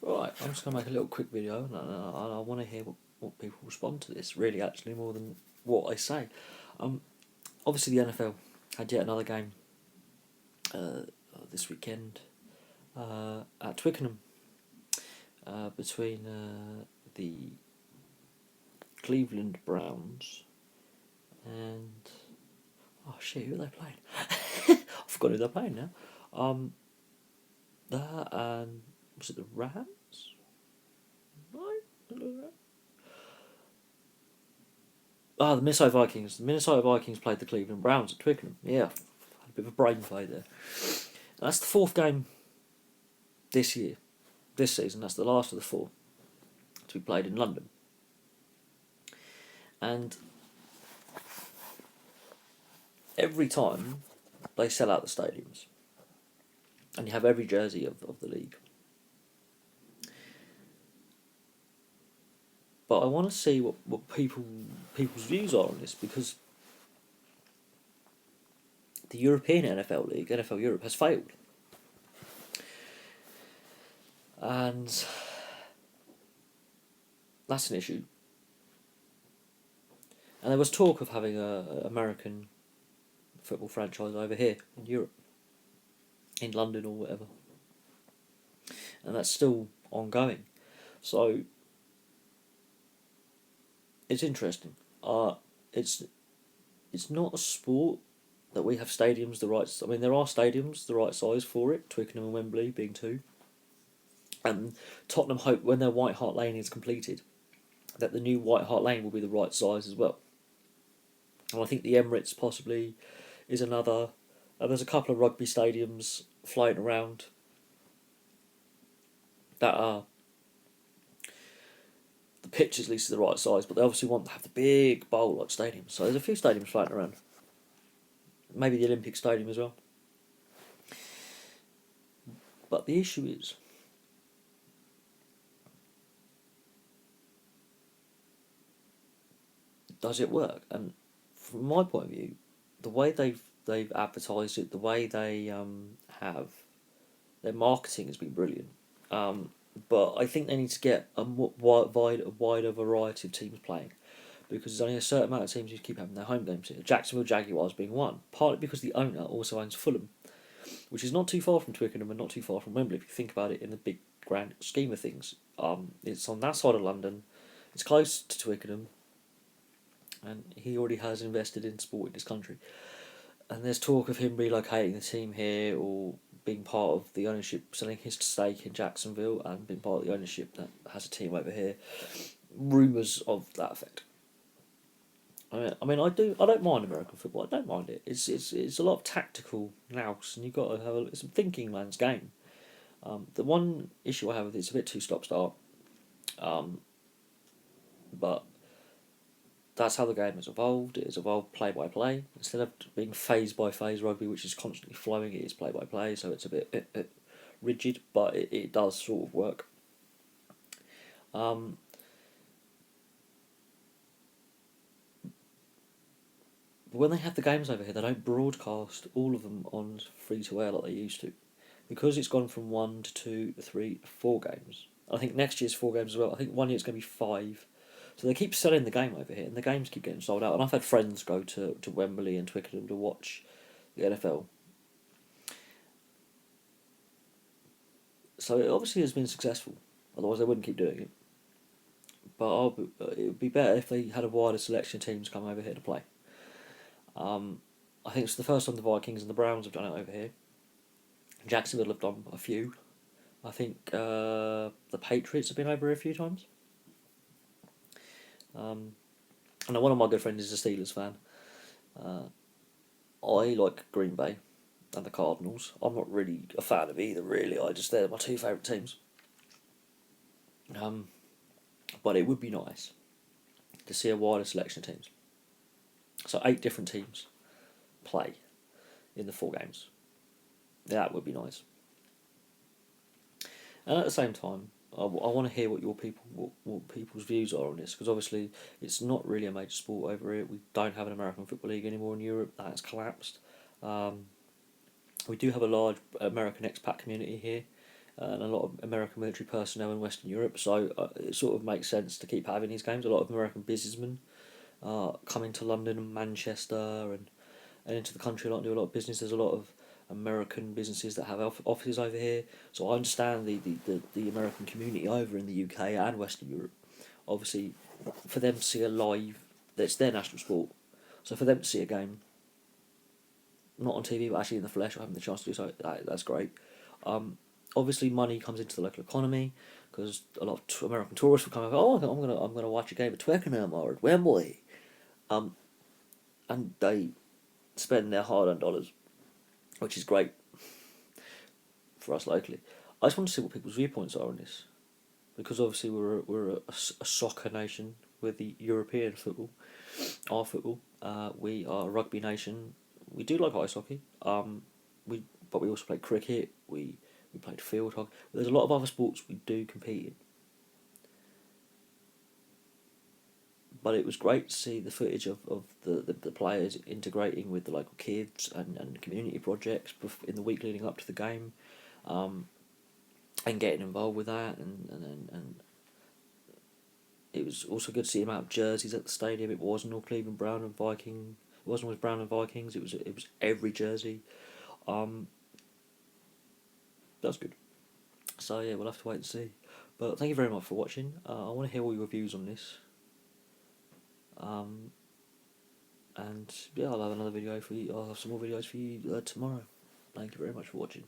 Right, I'm just going to make a little quick video, and I want to hear what people respond to this, really, actually, more than what I say. Um, Obviously, the NFL had yet another game this weekend at Twickenham between the Cleveland Browns and... Oh, shit, who are they playing? I forgot who they're playing now. That and... Was it the Rams? No? The Minnesota Vikings. The Minnesota Vikings played the Cleveland Browns at Twickenham. Yeah, had a bit of a brain play there. And that's the fourth game this year, this season. That's the last of the four to be played in London. And every time they sell out the stadiums, and you have every jersey of the league. But I want to see what people's views are on this, because the European NFL League, NFL Europe, has failed. And that's an issue. And there was talk of having a American football franchise over here in Europe, in London or whatever. And that's still ongoing. So it's interesting. It's not a sport that we have stadiums the right. I mean, there are stadiums the right size for it. Twickenham and Wembley being two. And Tottenham hope when their White Hart Lane is completed, that the new White Hart Lane will be the right size as well. And I think the Emirates possibly is another. There's a couple of rugby stadiums floating around that are the pitch is at least the right size, but they obviously want to have the big bowl-like stadiums. So there's a few stadiums floating around. Maybe the Olympic Stadium as well. But the issue is, does it work? And from my point of view, the way they've advertised it, the way they have their marketing has been brilliant. But I think they need to get a wider variety of teams playing, because there's only a certain amount of teams who keep having their home games here. Jacksonville Jaguars being one, partly because the owner also owns Fulham, which is not too far from Twickenham and not too far from Wembley if you think about it in the big grand scheme of things. It's on that side of London, it's close to Twickenham, and he already has invested in sport in this country. And there's talk of him relocating the team here, or being part of the ownership, selling his stake in Jacksonville and being part of the ownership that has a team over here. Rumours of that effect. I mean, I don't mind American football. I don't mind it. It's a lot of tactical nous, and you've got to have it's a thinking man's game. The one issue I have with it's a bit too stop-start. But that's how the game has evolved. It has evolved play by play instead of being phase by phase rugby, which is constantly flowing. It is play by play, so it's a bit rigid, but it does sort of work. But when they have the games over here, they don't broadcast all of them on free to air like they used to, because it's gone from 1 to 2, 3, 4 games. I think next year's 4 games as well. I think one year it's going to be 5. So they keep selling the game over here, and the games keep getting sold out. And I've had friends go to Wembley and Twickenham to watch the NFL. So it obviously has been successful. Otherwise, they wouldn't keep doing it. But it would be better if they had a wider selection of teams come over here to play. I think it's the first time the Vikings and the Browns have done it over here. Jacksonville have done a few. I think the Patriots have been over here a few times. I know one of my good friends is a Steelers fan. I like Green Bay and the Cardinals. I'm not really a fan of either, really. They're my two favourite teams. But it would be nice to see a wider selection of teams. So 8 different teams play in the 4 games. That would be nice. And at the same time, I want to hear what people's views are on this, because obviously it's not really a major sport over here. We don't have an American Football League anymore in Europe. That has collapsed. We do have a large American expat community here, and a lot of American military personnel in Western Europe. So it sort of makes sense to keep having these games. A lot of American businessmen come into London and Manchester and into the country a lot and do a lot of business. There's a lot of American businesses that have offices over here. So I understand the American community over in the UK and Western Europe. Obviously, for them to see a live, that's their national sport. So for them to see a game, not on TV but actually in the flesh, or having the chance to do so, that's great. Obviously, money comes into the local economy because a lot of American tourists will come over. Oh, I'm gonna watch a game at Twickenham or at Wembley, and they spend their hard-earned dollars, which is great for us locally. I just want to see what people's viewpoints are on this, because obviously we're a soccer nation with the European football, our football. We are a rugby nation. We do like ice hockey. But we also play cricket. We played field hockey. There's a lot of other sports we do compete in. But it was great to see the footage of the players integrating with the local kids and community projects in the week leading up to the game, and getting involved with that, and it was also good to see the amount of jerseys at the stadium. It wasn't all Cleveland Brown and Viking. It wasn't always Brown and Vikings. It was every jersey. That's good. So yeah, we'll have to wait and see. But thank you very much for watching. I want to hear all your views on this. And yeah, I'll have another video for you. I'll have some more videos for you tomorrow. Thank you very much for watching.